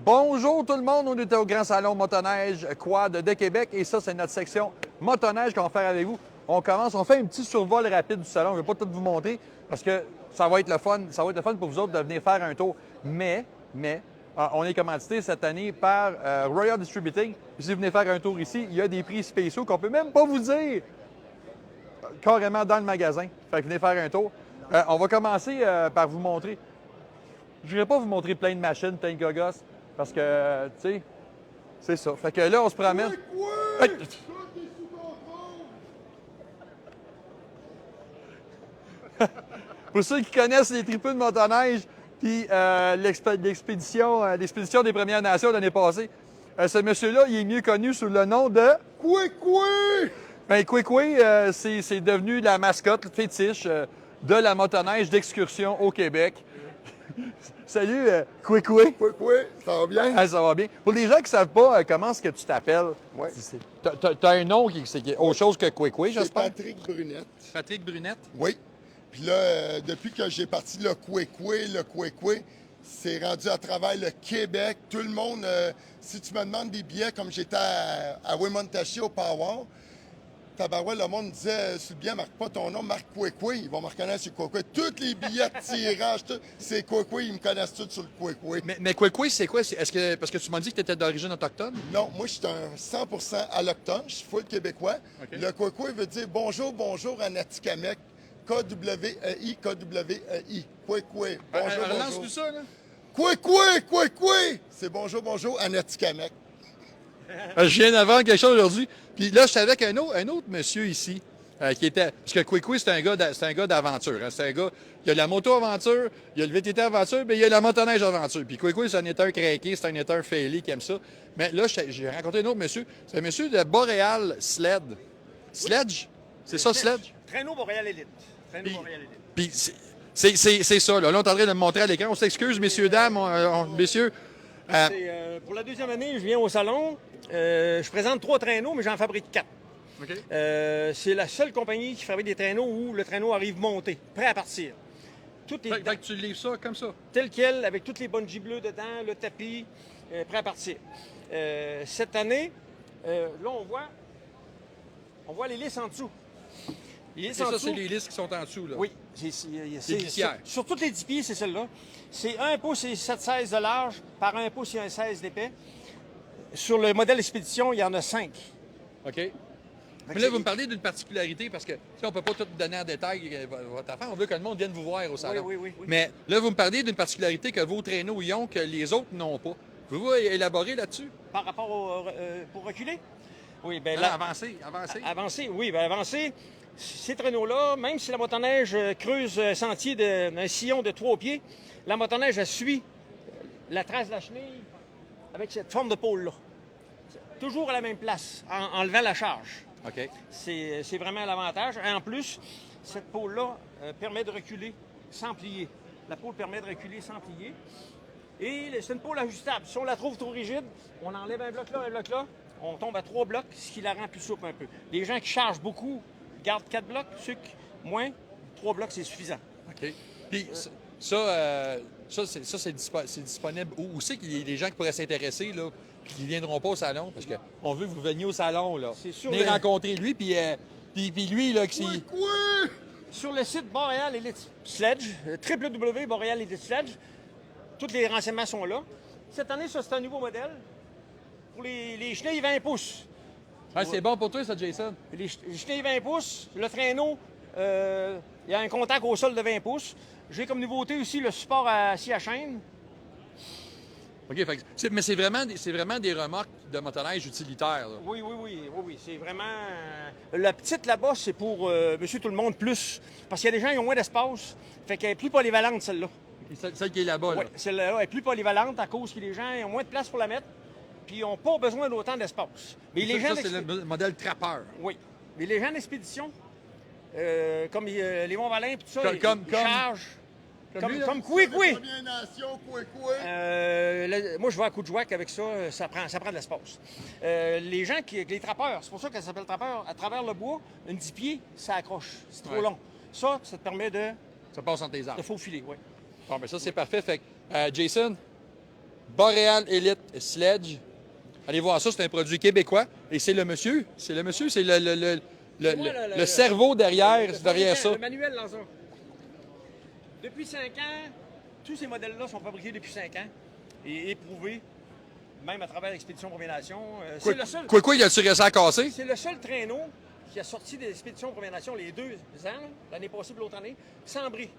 Bonjour tout le monde, on est au Grand Salon Motoneige Quad de Québec et ça, c'est notre section motoneige qu'on va faire avec vous. On commence, on fait un petit survol rapide du salon. Je ne vais pas tout vous montrer parce que ça va être le fun. Ça va être le fun pour vous autres de venir faire un tour. Mais, on est commandité cette année par Royal Distributing. Si vous venez faire un tour ici, il y a des prix spéciaux qu'on peut même pas vous dire carrément dans le magasin. Fait que venez faire un tour. On va commencer par vous montrer. Je ne vais pas vous montrer plein de machines, plein de gogos, parce que, tu sais, c'est ça. Fait que là, on se promène. Hey! Pour ceux qui connaissent les tripeux de motoneige, puis l'expédition des Premières Nations l'année passée, ce monsieur-là, il est mieux connu sous le nom de Kwekwe! Ben, Kwekwe, c'est devenu la mascotte fétiche de la motoneige d'excursion au Québec. Salut, Kwekwe. Kwekwe, ça va bien? Ah, ça va bien. Pour les gens qui ne savent pas comment est-ce que tu t'appelles, Ouais. t'as un nom qui est autre chose que Kwekwe, C'est j'espère? Patrick Brunette. Patrick Brunette. Oui. Puis là, depuis que j'ai parti le Kwekwe, c'est rendu à travers le Québec. Tout le monde, si tu me demandes des billets, comme j'étais à Wemontachi au Power, tabarouette, le monde disait sur le billet, marque pas ton nom, marque Kwekwe. Ils vont me reconnaître sur Kwekwe. Tous les billets de tirage, c'est Kwekwe, ils me connaissent tous sur le Kwekwe. Mais Kwekwe, c'est quoi? Parce que tu m'as dit que tu étais d'origine autochtone? Non, moi, je suis un 100% allochtone, je suis full québécois. OK. Le Kwekwe veut dire bonjour, bonjour en Atikamekw. K-W-E-I, K-W-E-I. Kwekwe. Bonjour, Relance bonjour. tout ça, là. Kwekwe! C'est bonjour, bonjour en Atikamekw. Je viens d'avant quelque chose aujourd'hui. Puis là, je suis avec un autre monsieur ici, qui était... Parce que Kwekwe, c'est un gars d'aventure. Hein. C'est un gars... Il y a la moto-aventure, il y a le VTT aventure, mais il y a la motoneige aventure. Puis Kwekwe, c'est un éteur craqué, c'est un éteur failé qui aime ça. Mais là, j'ai rencontré un autre monsieur. C'est un monsieur de Boréal Sled. Sledge? C'est ça, Sledge? Traîneau Boréal Élite. Traîneau Puis- Boréal Élite. Puis c'est ça, là. Là, on est en train de le montrer à l'écran. On s'excuse, messieurs, dames, messieurs. Pour la deuxième année, je viens au salon. Je présente 3 traîneaux, mais j'en fabrique 4. OK. C'est la seule compagnie qui fabrique des traîneaux où le traîneau arrive monté, prêt à partir. Tout est Fait que tu livres ça comme ça. tel quel, avec toutes les bungees bleues dedans, le tapis, prêt à partir. Cette année, là, on voit les lisses en dessous. Les lisses Et en ça, dessous, c'est les listes qui sont en dessous, là. oui, glissières. sur toutes les 10 pieds, c'est celle-là. C'est 1 pouce et 7,16 de large par 1 pouce et 1,16 d'épais. Sur le modèle Expédition, il y en a 5. OK. Mais là, vous me parlez d'une particularité parce que si on ne peut pas tout donner en détail votre affaire, on veut que le monde vienne vous voir au salon. Oui. Mais là, vous me parlez d'une particularité que vos traîneaux y ont que les autres n'ont pas. Pouvez-vous élaborer là-dessus? Par rapport pour reculer? Oui, bien Là, là, avancez. avancer. Ces traîneaux-là, même si la motoneige creuse un sentier un sillon de 3 pieds, la motoneige, elle suit la trace de la chenille avec cette forme de pôle-là. Toujours à la même place, en levant la charge. OK. C'est vraiment l'avantage. Et en plus, cette pôle-là permet de reculer sans plier. La pôle permet de reculer sans plier. Et c'est une pôle ajustable. Si on la trouve trop rigide, on enlève un bloc là, on tombe à 3 blocs, ce qui la rend plus souple un peu. Les gens qui chargent beaucoup gardent 4 blocs, ceux qui moins, 3 blocs, c'est suffisant. OK. Puis c'est disponible. Où c'est qu'il y a des gens qui pourraient s'intéresser, là, puis qui ne viendront pas au salon? Parce qu'on veut que vous veniez au salon, là. C'est sûr, Venez mais- rencontrer lui, puis lui, là, qui... Kwekwe! Sur le site Boréal Elite Sledge, www.boréal Elite Sledge, tous les renseignements sont là. Cette année, ça, c'est un nouveau modèle pour les chenilles 20 pouces. Ah, c'est bon pour toi, ça, Jason? Les chenilles 20 pouces, le traîneau, il y a un contact au sol de 20 pouces. J'ai comme nouveauté aussi le support à scie à chaîne. OK, fait mais c'est vraiment des remorques de motoneige utilitaires, là. Oui. C'est vraiment. La petite là-bas, c'est pour Monsieur Tout-le-Monde plus. Parce qu'il y a des gens qui ont moins d'espace. Fait qu'elle est plus polyvalente, celle-là. Celle qui est là-bas, là. Oui, celle-là est plus polyvalente à cause que les gens ont moins de place pour la mettre. Puis ils n'ont pas besoin d'autant d'espace. Mais les gens Ça, c'est le modèle trappeur. Oui. Mais les gens d'expédition, comme les Mont-Valin et tout ça, Comme ils chargent. lui, là? Comme Kwekwe. Première Nation, Kwekwe. Moi, je vais à coup de jouac avec ça, ça prend de l'espace. Les gens les trappeurs, c'est pour ça qu'elle s'appelle trappeur. À travers le bois, une 10 pieds, ça accroche. C'est trop Ouais. long. Ça te permet de Ça passe entre tes arbres. faufiler, oui. Bon, ben ça, c'est parfait. Fait que, Jason, Boreal Elite Sledge. Allez voir ça, c'est un produit québécois. Et c'est le monsieur, c'est le cerveau derrière ça. Le manuel dans ça. Depuis 5 ans, tous ces modèles-là sont fabriqués depuis 5 ans et éprouvés, même à travers l'Expédition Première Nation. C'est le seul. Quoi, il a-tu réussi à casser? C'est le seul traîneau qui a sorti des expéditions Première Nation les 2 ans, l'année passée et l'autre année, sans bris.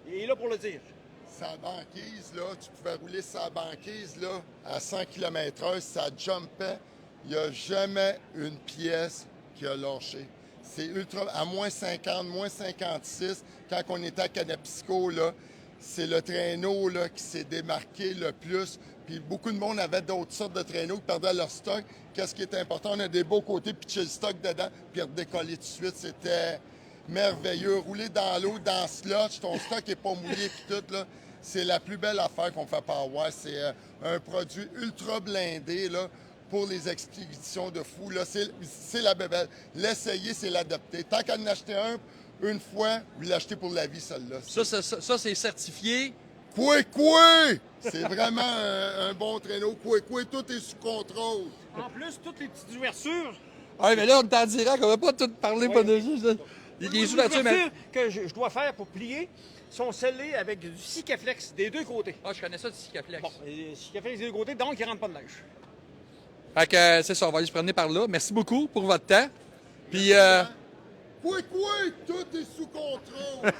Il est là pour le dire. Sa banquise, là, tu pouvais rouler sa banquise là, à 100 km/h, ça jumpait. Il n'y a jamais une pièce qui a lâché. C'est ultra. À moins 50, moins 56, quand on était à Canapisco, là, c'est le traîneau là, qui s'est démarqué le plus. Puis beaucoup de monde avait d'autres sortes de traîneaux qui perdaient leur stock. Qu'est-ce qui est important? On a des beaux côtés, pitcher le stock dedans, puis redécoller tout de suite. C'était merveilleux. Rouler dans l'eau, dans sludge, ton stock n'est pas mouillé, puis tout, là. C'est la plus belle affaire qu'on fait par Power. C'est un produit ultra blindé là, pour les expéditions de fous. Là. C'est la bébelle. L'essayer, c'est l'adopter. Tant qu'à en acheter un, une fois, vous l'achetez pour la vie, celle-là. Ça, c'est certifié. Coué! C'est vraiment un bon traîneau. Coué, tout est sous contrôle. En plus, toutes les petites ouvertures. Ah, mais là, on est en direct, on va pas tout parler Oui. pendant juste. Les ouvertures, mais... que je dois faire pour plier sont scellées avec du Sikaflex des 2 côtés. Ah, je connais ça du Sikaflex. Bon, et Sikaflex des 2 côtés, donc il ne rentre pas de neige. Fait que c'est ça, on va aller se promener par là. Merci beaucoup pour votre temps. Puis, Coué, tout est sous contrôle.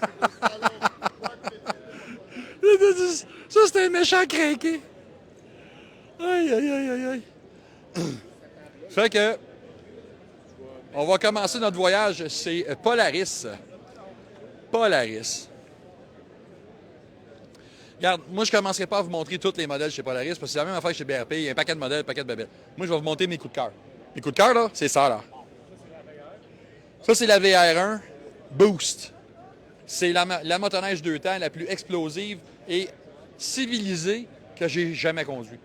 ça, c'est un méchant craqué. Aïe. Fait que, on va commencer notre voyage. C'est Polaris. Regarde, moi, je ne commencerai pas à vous montrer tous les modèles chez Polaris, parce que c'est la même affaire que chez BRP. Il y a un paquet de modèles, un paquet de bébés. Moi, je vais vous montrer mes coups de cœur. Mes coups de cœur, là, c'est ça, là. Ça, c'est la VR1 Boost. C'est la motoneige 2 temps la plus explosive et civilisée que j'ai jamais conduite.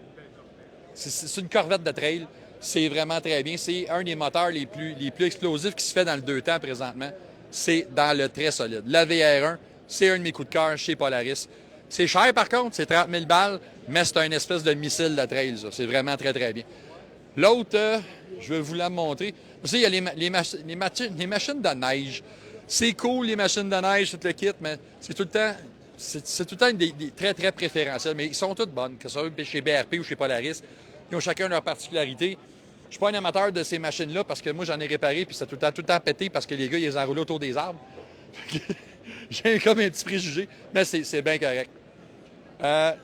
C'est une corvette de trail. C'est vraiment très bien. C'est un des moteurs les plus explosifs qui se fait dans le 2 temps présentement. C'est dans le très solide. La VR1, c'est un de mes coups de cœur chez Polaris. C'est cher, par contre, c'est 30 000 balles, mais c'est un espèce de missile de trail, ça. C'est vraiment très, très bien. L'autre, je vais vous la montrer. Vous savez, il y a les machines de neige. C'est cool, les machines de neige, tout le kit, mais c'est tout le temps... C'est tout le temps des très, très préférentiels, mais ils sont toutes bonnes, que ce soit chez BRP ou chez Polaris. Ils ont chacun leur particularité. Je suis pas un amateur de ces machines-là parce que moi, j'en ai réparé puis ça a tout le temps pété parce que les gars, ils les enroulaient autour des arbres. J'ai comme un petit préjugé, mais c'est bien correct.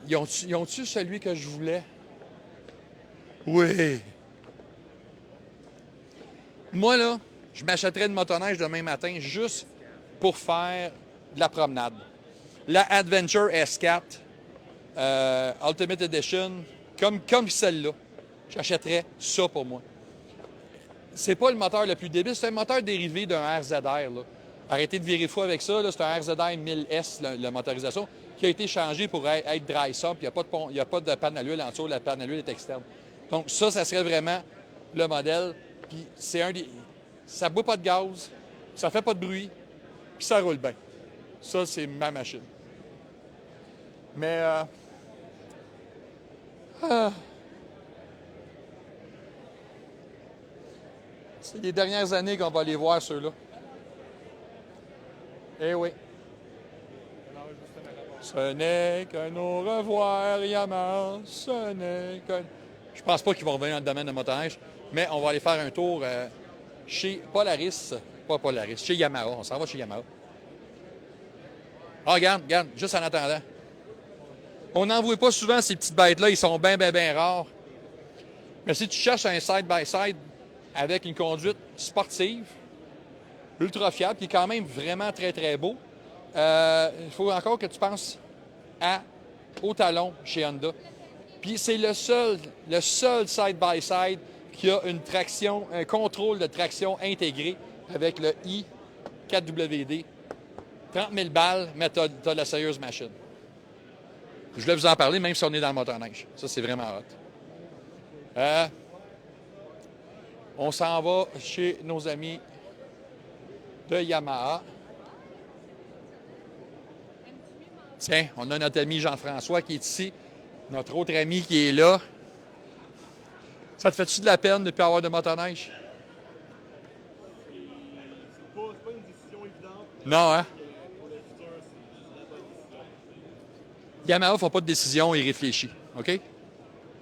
Ils ont-tu celui que je voulais? Oui. Moi, là, je m'achèterais une motoneige demain matin juste pour faire de la promenade. La Adventure S4 Ultimate Edition, comme celle-là. J'achèterais ça pour moi. C'est pas le moteur le plus débile, c'est un moteur dérivé d'un RZR. Là. Arrêtez de virer fou avec ça. C'est un RZR 1000S, la motorisation, qui a été changé pour être dry sump. Il n'y a pas de panne à l'huile en dessous, la panne à l'huile est externe. Donc ça serait vraiment le modèle. Puis c'est ça ne boit pas de gaz, ça fait pas de bruit, puis ça roule bien. Ça, c'est ma machine. Mais c'est les dernières années qu'on va les voir, ceux-là. Eh oui. Ce n'est qu'un au revoir, Yamaha. Ce n'est qu'un... Je pense pas qu'ils vont revenir dans le domaine de motoneige, mais on va aller faire un tour chez Polaris. Pas Polaris, chez Yamaha. On s'en va chez Yamaha. Ah, regarde, juste en attendant. On n'en voit pas souvent ces petites bêtes-là. Ils sont bien rares. Mais si tu cherches un side-by-side avec une conduite sportive, ultra fiable, qui est quand même vraiment très, très beau, il faut encore que tu penses au talon chez Honda. Puis c'est le seul side-by-side qui a une traction, un contrôle de traction intégré avec le i4WD. 30 000 balles, mais tu as de la sérieuse machine. Je voulais vous en parler, même si on est dans le motoneige. Ça, c'est vraiment hot. On s'en va chez nos amis de Yamaha. Tiens, on a notre ami Jean-François qui est ici. Notre autre ami qui est là. Ça te fait-tu de la peine de ne plus avoir de motoneige? C'est pas une décision évidente. Non, hein? Pour le futur, c'est la bonne décision. Yamaha ne font pas de décision irréfléchie, OK?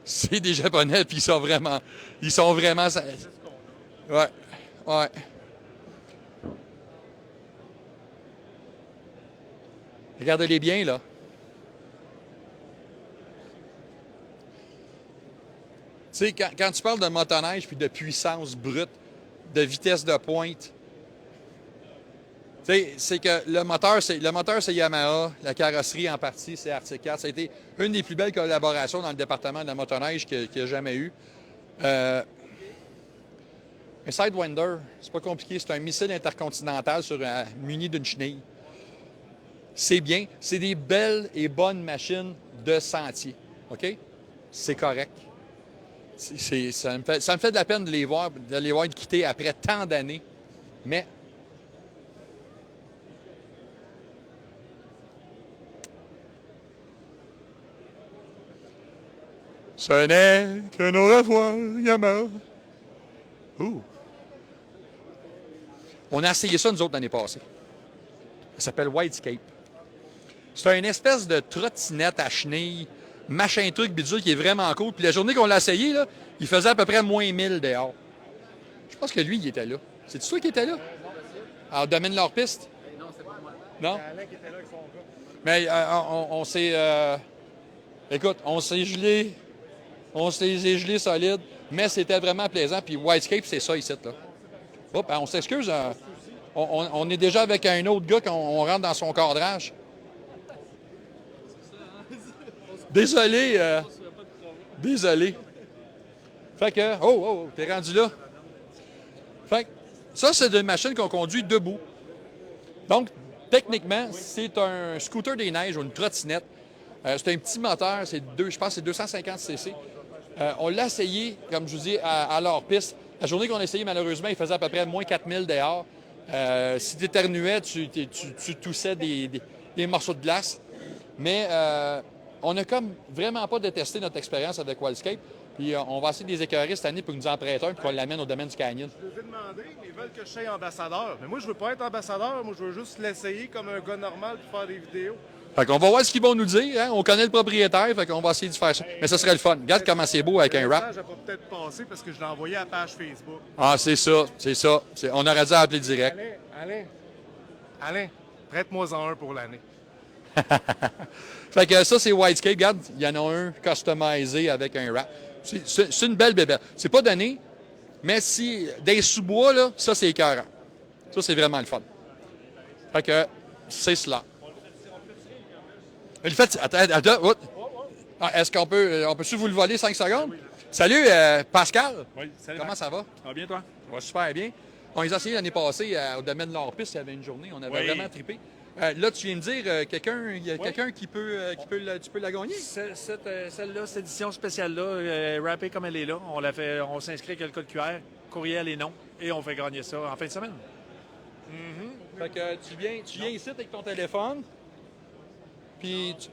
C'est des Japonais, puis ils sont vraiment... Ouais, ouais. Regardez-les bien, là. Tu sais, quand tu parles de motoneige puis de puissance brute, de vitesse de pointe, tu sais, c'est que le moteur, c'est Yamaha, la carrosserie en partie, c'est Arctic Cat. Ça a été une des plus belles collaborations dans le département de la motoneige qu'il y a jamais eu. Un Sidewinder, c'est pas compliqué, c'est un missile intercontinental muni d'une chenille. C'est bien, c'est des belles et bonnes machines de sentier, OK? C'est correct. Ça me fait de la peine de les voir quitter après tant d'années, mais ce n'est qu'un au revoir, Yamaha. Ouh. On a essayé ça, nous autres, l'année passée. Ça s'appelle Whitescape. C'est une espèce de trottinette à chenilles, machin truc bidule qui est vraiment cool. Puis la journée qu'on l'a essayé, là, il faisait à peu près moins 1000 dehors. Je pense que lui, il était là. C'est-tu toi qui étais là? Alors, domine leur piste? Non, c'est pas moi. Non? C'est Alain qui était là avec son gars. Mais on s'est... écoute, on s'est gelé. On s'est gelé solide. Mais c'était vraiment plaisant. Puis Whitescape, c'est ça ici, là. Hop, on s'excuse. On est déjà avec un autre gars quand on rentre dans son cadrage. Désolé. Désolé. Fait que... Oh, t'es rendu là. Fait que ça, c'est une machine qu'on conduit debout. Donc, techniquement, c'est un scooter des neiges ou une trottinette. C'est un petit moteur, je pense que c'est 250 cc. On l'a essayé, comme je vous dis, à leur piste. La journée qu'on a essayé, malheureusement, il faisait à peu près moins 4000 dehors. Si tu éternuais, tu toussais des morceaux de glace. Mais on n'a comme vraiment pas détesté notre expérience avec Whitescape. Puis on va essayer de les écœurer cette année pour nous en prêter un puis qu'on l'amène au domaine du Canyon. Je les ai demandé, mais ils veulent que je sois ambassadeur. Mais moi, je veux pas être ambassadeur. Moi, je veux juste l'essayer comme un gars normal pour faire des vidéos. Fait qu'on va voir ce qu'ils vont nous dire. Hein? On connaît le propriétaire, fait qu'on va essayer de faire ça. Mais ça serait le fun. Regarde comment c'est beau avec un Le rap. message n'a pas peut-être passé parce que je l'ai envoyé à la page Facebook. Ah, c'est ça. On aurait dû appeler direct. Alain, prête-moi-en un pour l'année. Fait que ça, c'est Whitescape. Regarde, il y en a un customisé avec un wrap. C'est une belle bébelle. C'est pas donné, mais si des sous-bois, là, ça, c'est écœurant. Ça, c'est vraiment le fun. Fait que c'est cela. Le fait, attends. Est-ce qu'on peut vous le voler 5 secondes? Salut, Pascal. Oui, salut. Comment ça va? Ça va bien, toi? Ça va super bien. On les a essayés l'année passée au domaine de leur piste. Il y avait une journée. On avait vraiment trippé. Là, tu viens de dire il y a quelqu'un qui peut la gagner? Celle-là, cette édition spéciale-là, rappée comme elle est là, on s'inscrit avec le code QR, courriel et nom, et on fait gagner ça en fin de semaine. Fait que tu viens ici avec ton téléphone, puis... Il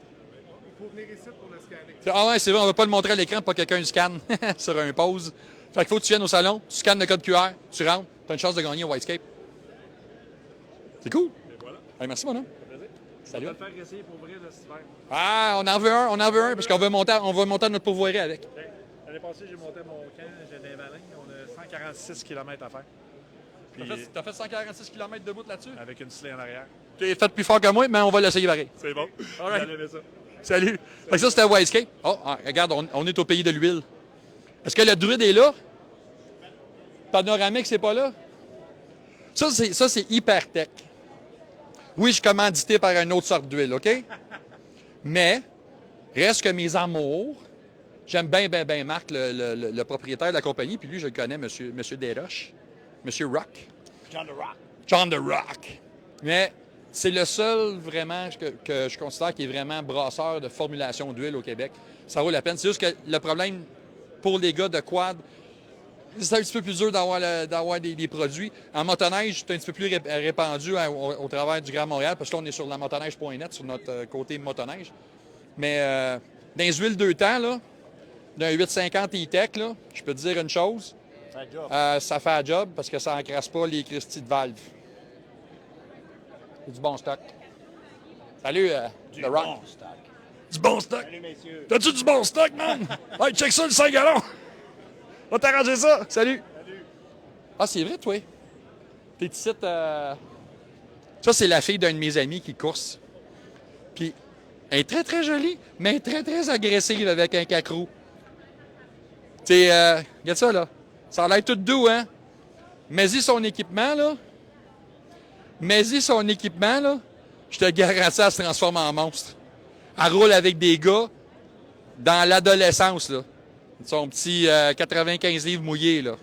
faut venir ici pour le scanner. Ah ouais, c'est vrai, on va pas le montrer à l'écran pour que quelqu'un le scanne sur un pause. Fait qu'il faut que tu viennes au salon, tu scannes le code QR, tu rentres, tu as une chance de gagner au Whitescape. C'est cool. Hey, merci, mon homme. Salut. On va le faire essayer pour ouvrir de cet hiver. Ah, on en veut un, parce qu'on va monter notre pourvoirie avec. L'année passée, j'ai monté mon camp, j'ai des malins, on a 146 km à faire. Puis, T'as fait 146 km de bout là-dessus? avec une sled en arrière. Tu es fait plus fort que moi, mais on va l'essayer pareil. C'est bon. All right. Vous allez aimer ça. Salut. Fait que ça, c'était Whitescape. Oh, regarde, on est au pays de l'huile. Est-ce que le druide est là? Panoramique, c'est pas là? Ça, c'est hyper tech. Oui, je suis commandité par une autre sorte d'huile, OK? Mais, reste que mes amours, j'aime bien Marc, le propriétaire de la compagnie, puis lui, je le connais, Monsieur Desroches, Monsieur Rock. John the Rock. Mais c'est le seul vraiment que je considère qui est vraiment brasseur de formulation d'huile au Québec. Ça vaut la peine. C'est juste que le problème pour les gars de quad, c'est un petit peu plus dur d'avoir des produits. En motoneige, c'est un petit peu plus répandu au travers du Grand Montréal, parce que là, on est sur la motoneige.net, sur notre côté motoneige. Mais dans les huiles 2 temps, là, d'un 850 E-Tech, là, je peux te dire une chose. Ça fait un job parce que ça n'encrasse pas les cristis de valve. C'est du bon stock. Salut, The Rock. Bon stock. Du bon stock. Salut, messieurs. T'as-tu du bon stock, man? Hey, check ça, le 5 gallons. On va t'arranger ça. Salut. Ah, c'est vrai, toi? T'es ici, Ça, c'est la fille d'un de mes amis qui course. Puis, elle est très, très jolie, mais très, très agressive avec un cacrou. Tu sais, regarde ça, là. Ça a l'air tout doux, hein? Mais-y son équipement, là. Mais-y son équipement, là. Je te garantis, elle se transforme en monstre. Elle roule avec des gars dans l'adolescence, là. Son petit 95 livres mouillé, là.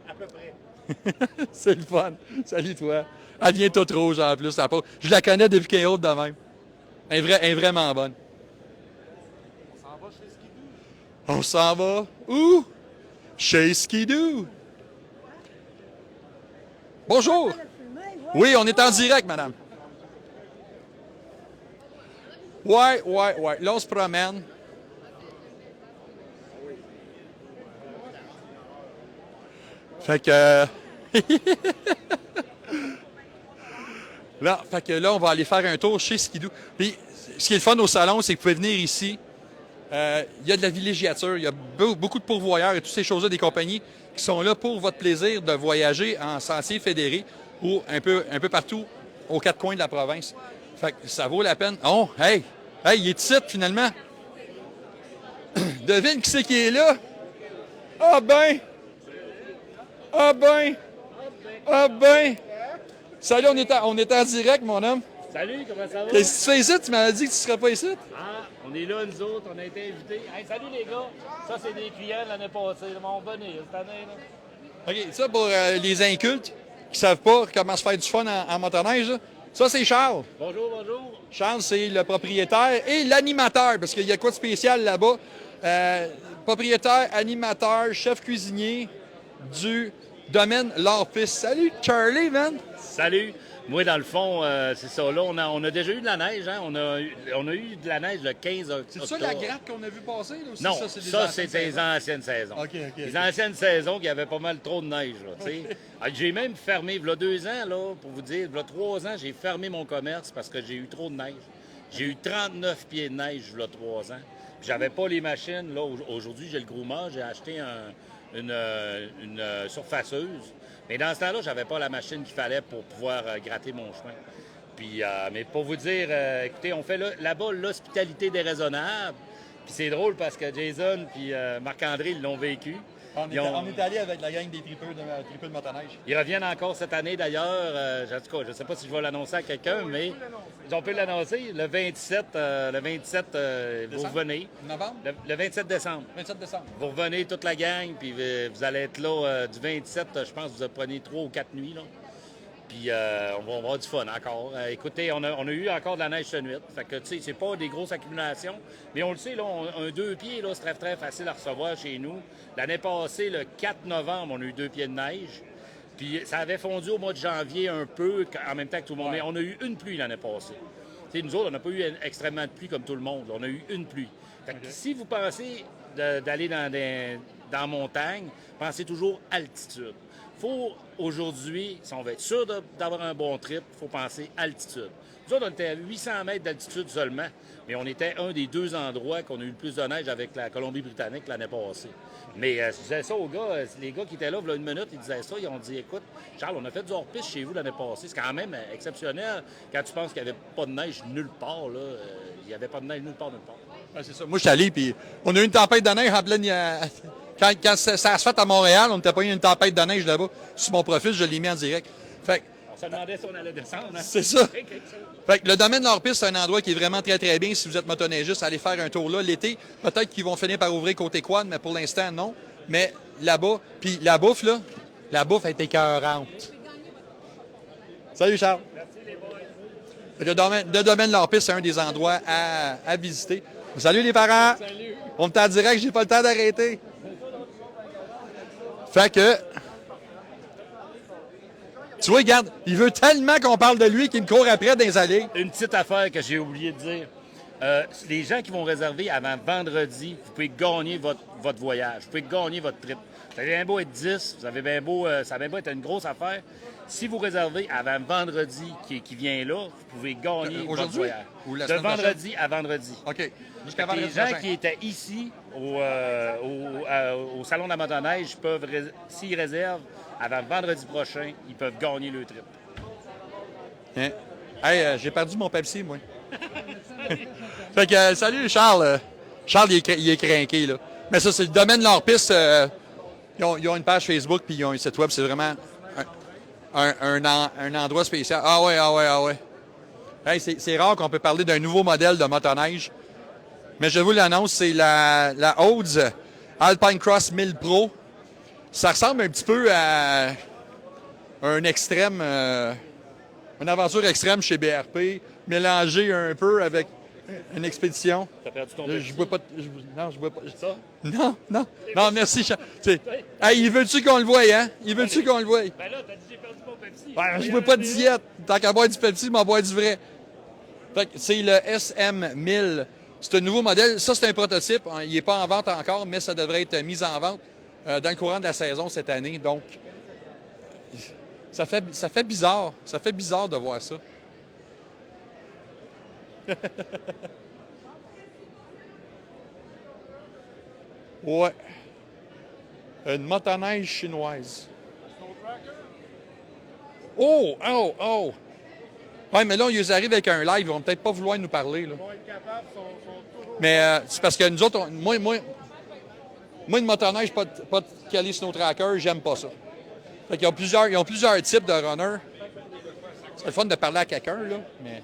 À peu près. C'est le fun. Salut, toi. Elle vient toute rouge, en plus. Je la connais depuis qu'elle est haute de même. Elle est vraiment bonne. On s'en va chez Skidoo. On s'en va où? Chez Skidoo. Bonjour. Oui, on est en direct, madame. Ouais. Là, on se promène. Fait que... là, on va aller faire un tour chez Skidoo. Puis, ce qui est le fun au salon, c'est que vous pouvez venir ici. Il y a de la villégiature, il y a beaucoup de pourvoyeurs et toutes ces choses-là, des compagnies qui sont là pour votre plaisir de voyager en sentier fédéré ou un peu partout aux quatre coins de la province. Fait que ça vaut la peine. Oh, hey, il est ici, finalement. Devine qui c'est qui est là? Ah ben! Salut, on est en direct, mon homme. Salut, comment ça va? Qu'est-ce que tu fais ici? Tu m'as dit que tu ne serais pas ici? Ah, on est là, nous autres, on a été invités. Hey, salut les gars! Ça, c'est des clients de l'année passée. Ils vont venir cette année. Là. OK, ça pour les incultes qui savent pas comment se faire du fun en motoneige, là. Ça, c'est Charles. Bonjour, bonjour. Charles, c'est le propriétaire et l'animateur, parce qu'il y a quoi de spécial là-bas. Propriétaire, animateur, chef cuisinier du domaine L'Orpiste. Salut, Charlie, man! Salut! Moi, dans le fond, c'est ça. Là, on a déjà eu de la neige. Hein? On a eu de la neige le 15 octobre. C'est ça la gratte qu'on a vu passer? Là, ou Non, ça, c'est des anciennes saisons. OK. Les anciennes saisons qui avaient pas mal trop de neige. Là, tu sais. Ah, j'ai même fermé, il y a 2 ans, là, pour vous dire, il y a 3 ans, j'ai fermé mon commerce parce que j'ai eu trop de neige. J'ai eu 39 pieds de neige il y a 3 ans. Puis j'avais pas les machines. Là, aujourd'hui, j'ai le groomer. J'ai acheté une surfaceuse. Mais dans ce temps-là, j'avais pas la machine qu'il fallait pour pouvoir gratter mon chemin. Puis, mais pour vous dire, écoutez, on fait là-bas l'hospitalité déraisonnable. Puis c'est drôle parce que Jason puis Marc-André, ils l'ont vécu. On est allé avec la gang des tripeux de motoneige. Ils reviennent encore cette année d'ailleurs. En tout cas, je ne sais pas si je vais l'annoncer à quelqu'un, mais on peut l'annoncer. Le 27, vous revenez. Novembre? Le 27 décembre. 27 décembre. Vous revenez toute la gang, puis vous allez être là du 27, je pense que vous prenez 3 ou 4 nuits. Là. Puis on va avoir du fun encore. Écoutez, on a eu encore de la neige ce nuit. Fait que, tu sais, c'est pas des grosses accumulations. Mais on le sait, là, un 2 pieds, là, c'est très, très facile à recevoir chez nous. L'année passée, le 4 novembre, on a eu 2 pieds de neige. Puis ça avait fondu au mois de janvier un peu, en même temps que tout le monde. Mais on a eu une pluie l'année passée. T'sais, nous autres, on n'a pas eu extrêmement de pluie comme tout le monde. On a eu une pluie. Fait que si vous pensez d'aller dans la montagne, pensez toujours altitude. Faut aujourd'hui, si on veut être sûr d'avoir un bon trip, il faut penser altitude. Nous autres, on était à 800 mètres d'altitude seulement, mais on était un des 2 endroits qu'on a eu le plus de neige avec la Colombie-Britannique l'année passée. Mais je disais ça aux gars, les gars qui étaient là, il y a une minute, ils disaient ça, ils ont dit, écoute, Charles, on a fait du hors-piste chez vous l'année passée. C'est quand même exceptionnel quand tu penses qu'il n'y avait pas de neige nulle part, là. Il n'y avait pas de neige nulle part. Ouais, c'est ça. Moi, je suis allé, puis on a eu une tempête de neige en pleine... Quand ça se fait à Montréal, on n'était pas eu une tempête de neige là-bas. Sur mon profil, je l'ai mis en direct. Fait on se demandait si on allait descendre. Hein? C'est ça. Fait que le domaine de l'Orpiste, c'est un endroit qui est vraiment très, très bien. Si vous êtes motoneigiste, allez faire un tour là. L'été, peut-être qu'ils vont finir par ouvrir côté quad, mais pour l'instant, non. Mais là-bas, puis la bouffe, là, la bouffe est écœurante. Salut, Charles. Merci, les boys. Le domaine de l'Orpiste, c'est un des endroits à visiter. Salut, les parents. Salut. On est en direct, j'ai pas le temps d'arrêter. Fait que... Tu vois, regarde, il veut tellement qu'on parle de lui qu'il me court après dans les allées. Une petite affaire que j'ai oublié de dire. Les gens qui vont réserver avant vendredi, vous pouvez gagner votre voyage. Vous pouvez gagner votre trip. Ça avez bien beau être 10, ça a bien beau être une grosse affaire. Si vous réservez avant vendredi qui vient là, vous pouvez gagner votre Aujourd'hui? voyage. Ou la De semaine prochaine? vendredi à vendredi. OK. Jusqu'à Les vendredi gens prochain. qui étaient ici au Salon de la motoneige peuvent, s'ils réservent avant vendredi prochain, ils peuvent gagner le trip. Hein? Hey, j'ai perdu mon Pepsi, moi. Fait que, salut, Charles. Charles, il est craqué, là. Mais ça, c'est le domaine de leur piste. Ils ont une page Facebook, puis ils ont un site web. C'est vraiment un endroit spécial. Ah ouais. Hey, c'est rare qu'on peut parler d'un nouveau modèle de motoneige. Mais je vous l'annonce, c'est la Odds Alpine Cross 1000 Pro. Ça ressemble un petit peu à un extrême, une aventure extrême chez BRP, mélangée un peu avec une expédition. T'as perdu ton Je bois pas. Non, je bois pas. Ça? Non, merci. Hey, il veut-tu qu'on le voie, hein? Il veut-tu qu'on le voie? Ben là, t'as dit j'ai perdu mon Pepsi. Ouais, je bois pas de diète. Tant qu'à boire du Pepsi, m'en boire du vrai. Fait que c'est le SM1000. C'est un nouveau modèle. Ça, c'est un prototype. Il n'est pas en vente encore, mais ça devrait être mis en vente dans le courant de la saison cette année. Donc, ça fait bizarre. Ça fait bizarre de voir ça. Ouais. Une motoneige chinoise. Oh! Ouais, mais là, ils arrivent avec un live. Ils vont peut-être pas vouloir nous parler, là. Mais c'est parce que nous autres, moi, une motoneige, pas de Cali Snow Tracker, j'aime pas ça. Fait qu'ils ont plusieurs types de runners. C'est le fun de parler à quelqu'un, là, mais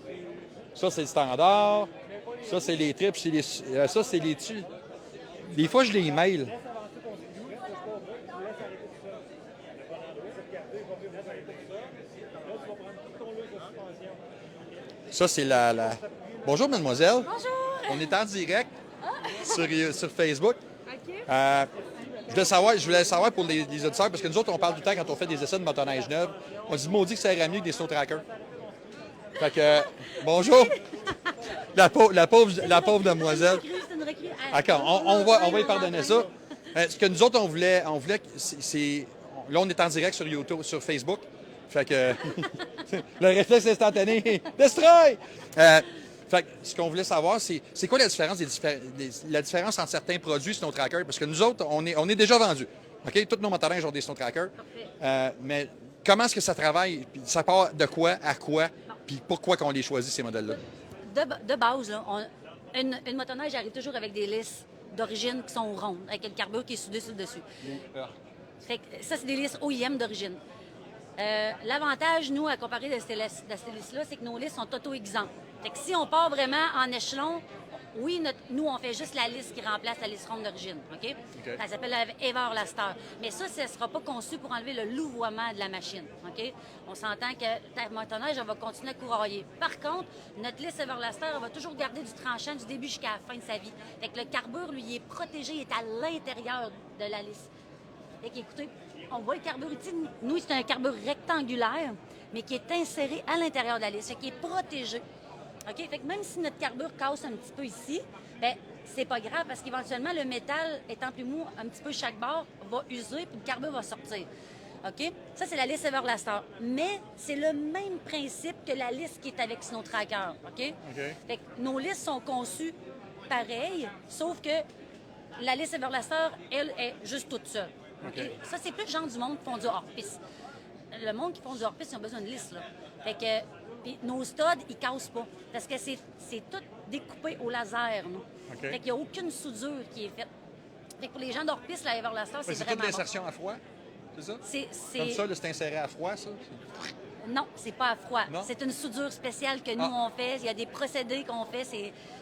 ça, c'est le standard. Ça, c'est les trips. Ça, c'est les dessus. Des fois, je les mail. Ça, c'est la... Bonjour, mademoiselle. Bonjour. On est en direct sur Facebook. OK. Je voulais savoir pour les auditeurs, parce que nous autres, on parle du temps quand on fait des essais de motoneige neuve. On dit, maudit que ça irait mieux que des snow trackers. Fait que, bonjour. La pauvre demoiselle. C'est une recrue. D'accord, on va y pardonner ça. Ce que nous autres, on voulait c'est... Là, on est en direct sur YouTube, sur Facebook. Fait que... le réflexe instantané. Destroy! Fait que ce qu'on voulait savoir, c'est quoi la différence la différence entre certains produits Snow Tracker? Parce que nous autres, on est déjà vendus. OK? Tous nos motoneiges ont des Snow Tracker. Mais comment est-ce que ça travaille? Puis ça part de quoi à quoi? Puis pourquoi qu'on les choisit, ces modèles-là? De base, là, une motoneige arrive toujours avec des lisses d'origine qui sont rondes, avec le carbure qui est soudé sur le dessus. Fait que ça, c'est des lisses OIM d'origine. L'avantage, nous, à comparer de ces lisses-là, c'est que nos lisses sont auto-exemptes. Fait que si on part vraiment en échelon, oui, nous, on fait juste la lisse qui remplace la lisse ronde d'origine. OK? Ça s'appelle Everlaster. Mais ça, ne sera pas conçu pour enlever le louvoiement de la machine. OK? On s'entend que ta motoneige, elle va continuer à courailler. Par contre, notre lisse Everlaster, elle va toujours garder du tranchant du début jusqu'à la fin de sa vie. Fait que le carbure, lui, il est protégé, il est à l'intérieur de la lisse. Fait qu'écoutez, on voit le carbure ici. Nous, c'est un carbure rectangulaire, mais qui est inséré à l'intérieur de la lisse, qui est protégé. OK? Fait que même si notre carbure casse un petit peu ici, bien, c'est pas grave parce qu'éventuellement, le métal, étant plus mou un petit peu chaque bord, va user puis le carbure va sortir. OK? Ça, c'est la lisse Everlaster. Mais c'est le même principe que la lisse qui est avec Snow Tracker. OK? Fait que nos lisses sont conçues pareilles, sauf que la lisse Everlaster, elle, est juste toute seule. OK? Ça, c'est plus le genre du monde qui font du hors-piste. Le monde qui font du hors-piste, ils ont besoin de lisse, là. Fait que... Puis nos studs, ils cassent pas. Parce que c'est tout découpé au laser, nous. Fait qu'il n'y a aucune soudure qui est faite. Fait que pour les gens d'hors-piste, la Everlaster, c'est vraiment toute l'insertion à froid, c'est ça? Comme ça, là, c'est inséré à froid, ça? Non, c'est pas à froid. C'est une soudure spéciale que nous, on fait. Il y a des procédés qu'on fait.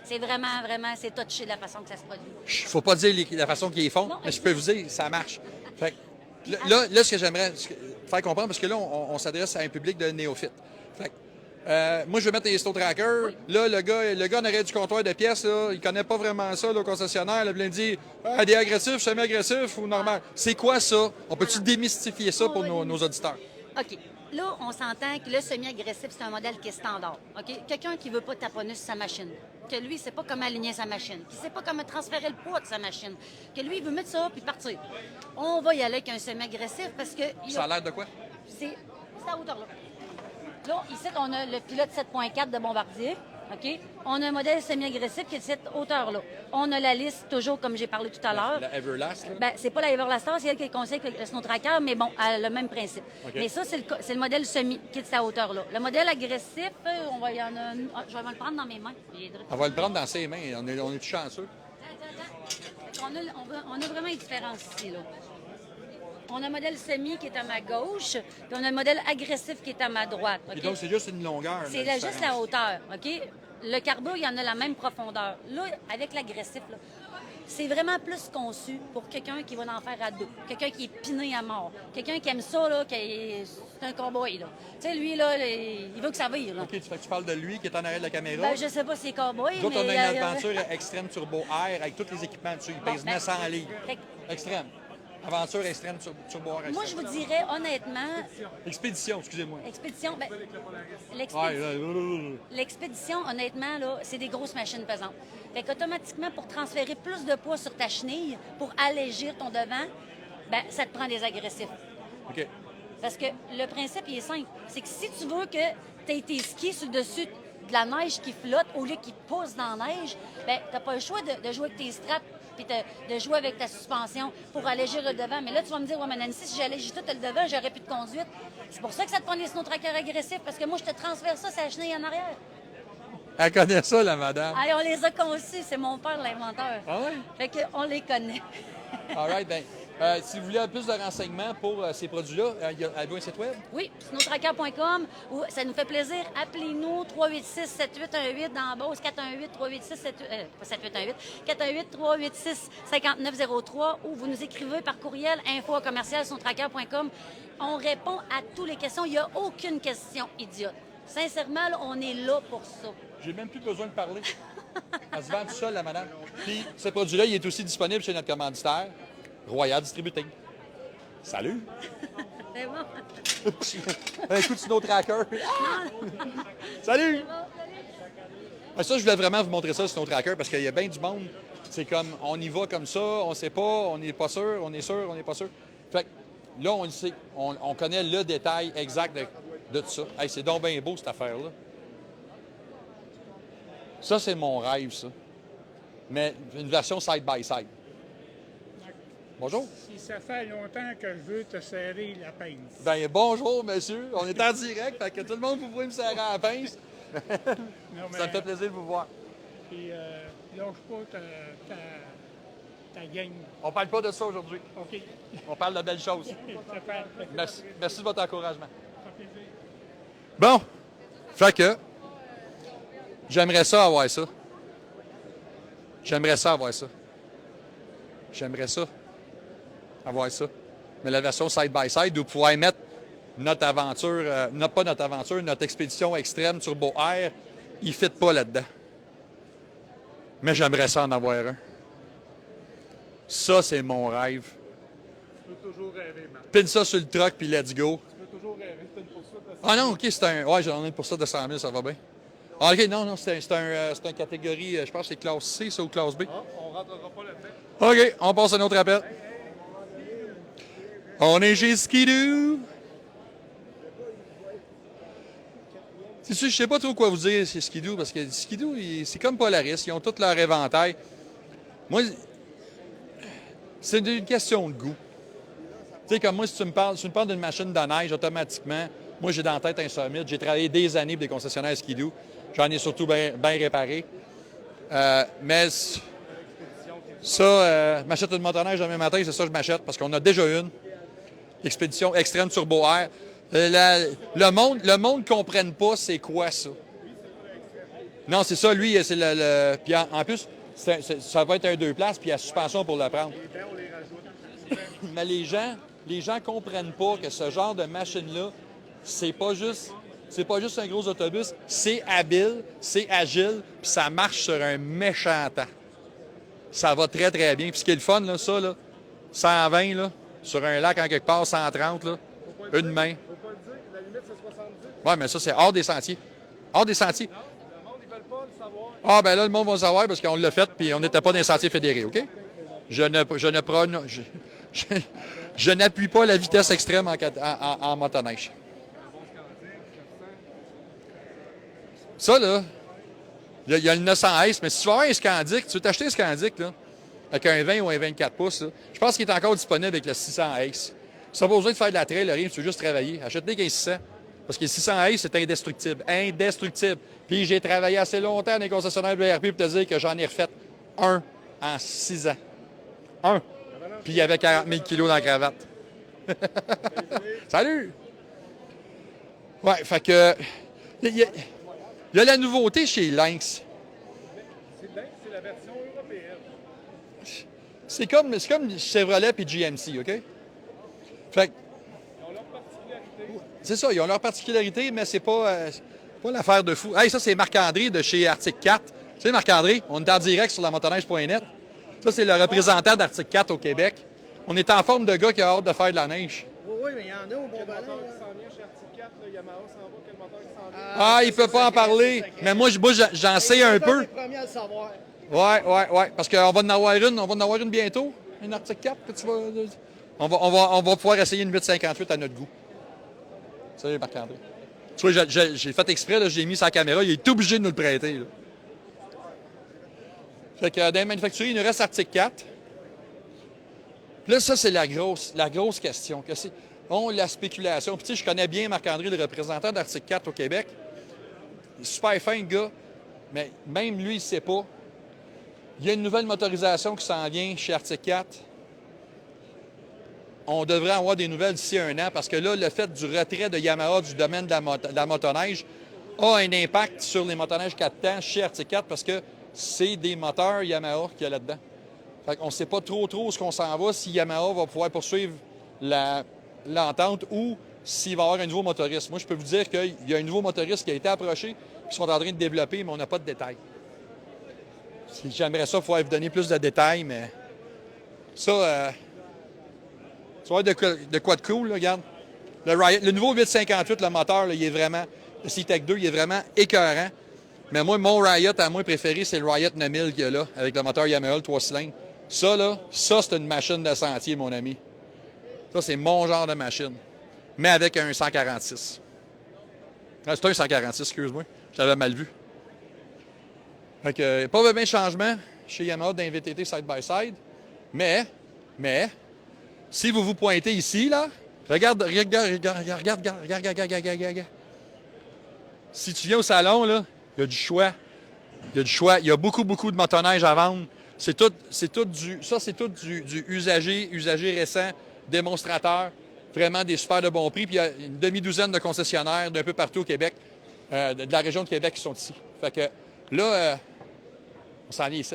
C'est vraiment, c'est touché de la façon que ça se produit. Faut pas dire la façon qu'ils les font, mais je peux vous dire, ça marche. Fait que, là, ce que j'aimerais faire comprendre, parce que là, on s'adresse à un public de néophytes. Fait que, moi, je vais mettre les Snow Tracker. Là, le gars en arrière du comptoir de pièces, là, il connaît pas vraiment ça, le concessionnaire. Là, il me dit des agressifs, semi-agressif ou normal. C'est quoi ça? On peut-tu démystifier ça pour nos auditeurs? OK. là, on s'entend que le semi-agressif, c'est un modèle qui est standard. OK? Quelqu'un qui ne veut pas taponner sur sa machine, que lui, il ne sait pas comment aligner sa machine, qui ne sait pas comment transférer le poids de sa machine, que lui, il veut mettre ça puis partir. On va y aller avec un semi-agressif parce que... Ça a l'air de quoi? C'est à hauteur-là. Là, ici, on a le pilote 7.4 de Bombardier. OK? On a un modèle semi-agressif qui est de cette hauteur-là. On a la liste, toujours comme j'ai parlé tout à l'heure. La Everlast, là? Ben, c'est pas la Everlast Star, c'est elle qui conseille le Snow Tracker, mais bon, elle a le même principe. OK. Mais ça, c'est le modèle semi qui est de cette hauteur-là. Le modèle agressif, on va y en a. Je vais me le prendre dans mes mains. On va le prendre dans ses mains. On est chanceux. On a vraiment une différence ici, là. On a un modèle semi qui est à ma gauche, puis on a un modèle agressif qui est à ma droite. Et OK? donc, c'est juste une longueur. C'est la juste différence. la hauteur, OK? Le carbo, il y en a la même profondeur. Là, avec l'agressif, là, c'est vraiment plus conçu pour quelqu'un qui va en faire à deux, quelqu'un qui est piné à mort, quelqu'un qui aime ça, là, c'est un cowboy, là. Tu sais, lui, là, il veut que ça vire, là. OK, tu parles de lui qui est en arrière de la caméra. Ben, je sais pas si c'est cowboy, Nous autres, mais... on a une aventure extrême turbo air avec tous les équipements dessus. Il pèse ben, 900 livres. fait que- Extrême. Aventure extrême turbo air. Moi, je vous dirais, honnêtement, Expédition, excusez-moi. expédition, ben, Ouais, l'expédition, honnêtement, là, c'est des grosses machines pesantes. Fait qu'automatiquement, pour transférer plus de poids sur ta chenille, pour allégir ton devant, ben, ça te prend des agressifs. OK. Parce que le principe, il est simple. C'est que si tu veux que tu aies tes skis sur le dessus de la neige qui flotte au lieu qu'ils poussent dans la neige, ben, tu n'as pas le choix de jouer avec tes straps puis de jouer avec ta suspension pour allégir le devant. Mais là, tu vas me dire, ouais, mais Nancy, si j'allégis tout le devant, j'aurais plus de conduite. C'est pour ça que ça te prend des snow trackers agressifs, parce que moi, je te transfère ça, c'est la chenille en arrière. Elle connaît ça, la madame. Allez, on les a conçus, c'est mon père l'inventeur. Ah ouais? Fait qu'on les connaît. All right, bien. Si vous voulez plus de renseignements pour ces produits-là, avez-vous un site web? Oui, snowtracker.com, où ça nous fait plaisir. Appelez-nous 386-7818 dans Beauce, 418-386-5903 ou vous nous écrivez par courriel info@snowtracker.com. On répond à toutes les questions. Il n'y a aucune question idiote. Sincèrement, là, on est là pour ça. J'ai même plus besoin de parler. Elle se vend tout seul, la madame. Puis, ce produit-là, il est aussi disponible chez notre commanditaire, Royal Distributing. Salut! C'est bon. Un coup de snow tracker. Salut! Ça, je voulais vraiment vous montrer ça, le snow tracker, parce qu'il y a bien du monde. C'est comme, on y va comme ça, on sait pas, on n'est pas sûr, on est sûr, on n'est pas sûr. Fait que là, on le sait, on connaît le détail exact de tout ça. Hey, c'est donc bien beau, cette affaire-là. Ça, c'est mon rêve, ça. Mais une version side-by-side. Bonjour. Si ça fait longtemps que je veux te serrer la pince. Ben bonjour, monsieur. On est en direct, fait que tout le monde, vous pouvez me serrer à la pince. Non, mais, Ça me fait plaisir de vous voir. Puis, lâche pas ta gang. On parle pas de ça aujourd'hui. OK. On parle de belles choses. Ça fait Merci. Merci de votre encouragement. plaisir. Bon. Fait que j'aimerais ça avoir ça. J'aimerais ça avoir ça. J'aimerais ça avoir ça. Mais la version side-by-side, où pouvoir mettre notre aventure, pas notre aventure, notre expédition extrême turbo air, il ne fit pas là-dedans. Mais j'aimerais ça en avoir un. Ça, c'est mon rêve. Tu peux toujours rêver, man. Pine ça sur le truck, puis let's go. Tu peux toujours rêver. C'est une poursuite de Ah non, OK, c'est un... Ouais, j'en ai pour ça de 100 000, ça va bien. Ah, OK, non, c'est un catégorie, je pense que c'est classe C, ça, ou classe B. Ah, on rentrera pas là-dedans. OK, on passe à un autre appel. On est chez Skidoo. Je sais pas trop quoi vous dire chez Skidoo, parce que Skidoo, c'est comme Polaris, ils ont tout leur éventail. Moi, c'est une question de goût. Tu sais, comme moi, si tu me parles d'une machine de neige, automatiquement, moi, j'ai dans la tête un Summit. J'ai travaillé des années pour des concessionnaires Skidoo. J'en ai surtout bien réparé. Mais ça, m'achète une motoneige demain matin, c'est ça que je m'achète, parce qu'on a déjà une. Expédition extrême turbo air. Le monde ne comprenne pas c'est quoi ça. Non, c'est ça, lui, c'est puis en plus, ça va être un 2 places, puis il y a suspension pour le prendre. Mais les gens comprennent pas que ce genre de machine-là, c'est pas juste un gros autobus, c'est habile, c'est agile, puis ça marche sur un méchant temps. Ça va très, très bien. Puis ce qui est le fun, là, ça, là, 120, là, sur un lac en quelque part, 130, là, une main. Faut pas le dire. La limite, c'est 70. Oui, mais ça, c'est hors des sentiers. Hors des sentiers. Le monde, ils veulent pas le savoir. Ah, ben là, le monde va le savoir parce qu'on l'a fait puis on n'était pas dans les sentiers fédérés, OK? Je n'appuie pas la vitesse extrême en motoneige. Ça, là, il y a le 900S, mais si tu veux avoir un Scandic, tu veux t'acheter un Scandic, là, avec un 20 ou un 24 pouces, là, je pense qu'il est encore disponible avec le 600S. Tu n'as pas besoin de faire de la trail, rien, tu veux juste travailler. Achète-les qu'un 600. Parce que le 600S, c'est indestructible. Indestructible. Puis j'ai travaillé assez longtemps dans les concessionnaires de BRP pour te dire que j'en ai refait un en 6 ans. Un. Puis il y avait 40 000 kilos dans la cravate. Salut! Ouais, fait que. Il y a la nouveauté chez Lynx. C'est la version européenne. C'est comme Chevrolet et GMC, OK? Fait que. Ils ont leur particularité. C'est ça, ils ont leur particularité, mais c'est pas l'affaire de fou. Hey, ça, c'est Marc-André de chez Arctic 4. Tu sais, Marc-André, on est en direct sur la motoneige.net. Ça, c'est le représentant d'Arctic 4 au Québec. On est en forme de gars qui a hâte de faire de la neige. Oui, mais il y en a au bon Quel ballon. moteur qui s'en vient chez Arctic 4, là, Yamaha s'en va, quel moteur qui s'en vient? Ah, il ne peut pas en parler. Mais moi, j'en sais un peu. Les premiers à le savoir. Ouais. Parce qu'on va en avoir une bientôt, une Arctic 4 que tu vas. On va pouvoir essayer une 858 à notre goût. Salut, Marc-André. Tu vois, j'ai fait exprès, là, j'ai mis sa caméra, il est obligé de nous le prêter. Là. Fait que dans les manufacturiers, il nous reste Arctic 4. Puis là, ça, c'est la grosse question. La spéculation. Puis tu sais, je connais bien Marc-André, le représentant d'Arctic 4 au Québec. Il est super fin, le gars. Mais même lui, il ne sait pas. Il y a une nouvelle motorisation qui s'en vient chez Arctic 4. On devrait avoir des nouvelles d'ici 1 an parce que là, le fait du retrait de Yamaha du domaine de la motoneige a un impact sur les motoneiges 4 temps chez Arctic 4 parce que c'est des moteurs Yamaha qu'il y a là-dedans. Fait qu'on ne sait pas trop où on s'en va, si Yamaha va pouvoir poursuivre l'entente ou s'il va y avoir un nouveau motoriste. Moi, je peux vous dire qu'il y a un nouveau motoriste qui a été approché, qui sont en train de développer, mais on n'a pas de détails. J'aimerais ça pouvoir vous donner plus de détails, mais ça, tu vois de quoi de cool, là, regarde. Le nouveau 858, le moteur, là, il est vraiment, le C-Tech 2, il est vraiment écœurant. Mais moi, mon Riot à moi préféré, c'est le Riot 9000 qu'il y a là, avec le moteur Yamaha, le 3 cylindres. Ça, là, c'est une machine de sentier, mon ami. Ça, c'est mon genre de machine. Mais avec un 146. Ah, c'est un 146, excuse-moi. Je l'avais mal vu. Fait que, pas bien de changement chez Yamaha d'un VTT side-by-side. Mais, si vous vous pointez ici, là, regarde. Si tu viens au salon, là, il y a du choix. Il y a beaucoup de motoneige à vendre. C'est tout du usagé récent, démonstrateur. Vraiment des super de bons prix. Puis il y a une demi-douzaine de concessionnaires d'un peu partout au Québec, de la région de Québec qui sont ici. Fait que là, on s'en vient ici.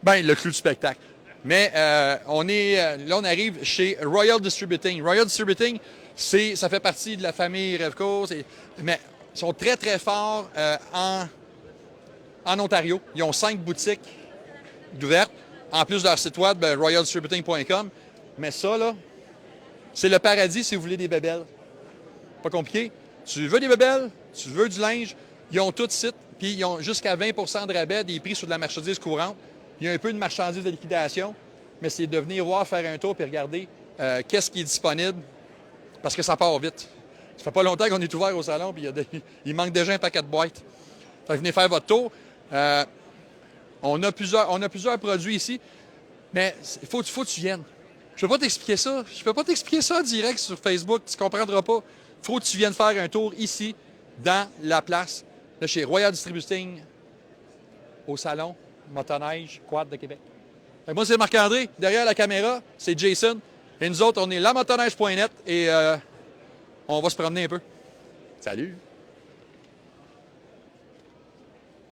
Ben, le clou du spectacle. Mais là, on arrive chez Royal Distributing. Royal Distributing, ça fait partie de la famille Revco, mais ils sont très, très forts en Ontario. Ils ont 5 boutiques d'ouvertes, en plus de leur site web, royaldistributing.com. Mais ça, là, c'est le paradis si vous voulez des bébelles. Pas compliqué. Tu veux des bébelles, tu veux du linge, ils ont tout site, puis ils ont jusqu'à 20 de rabais des prix sur de la marchandise courante. Il y a un peu de marchandise de liquidation, mais c'est de venir voir, faire un tour puis regarder qu'est-ce qui est disponible, parce que ça part vite. Ça fait pas longtemps qu'on est ouvert au salon, puis il manque déjà un paquet de boîtes. Fait que venez faire votre tour. On a plusieurs produits ici, mais il faut que tu viennes. Je ne peux pas t'expliquer ça. Je peux pas t'expliquer ça en direct sur Facebook, tu ne comprendras pas. Il faut que tu viennes faire un tour ici, dans la place, là, chez Royal Distributing, au salon Motoneige Quad de Québec. Moi, c'est Marc-André. Derrière la caméra, c'est Jason. Et nous autres, on est lamotoneige.net et on va se promener un peu. Salut!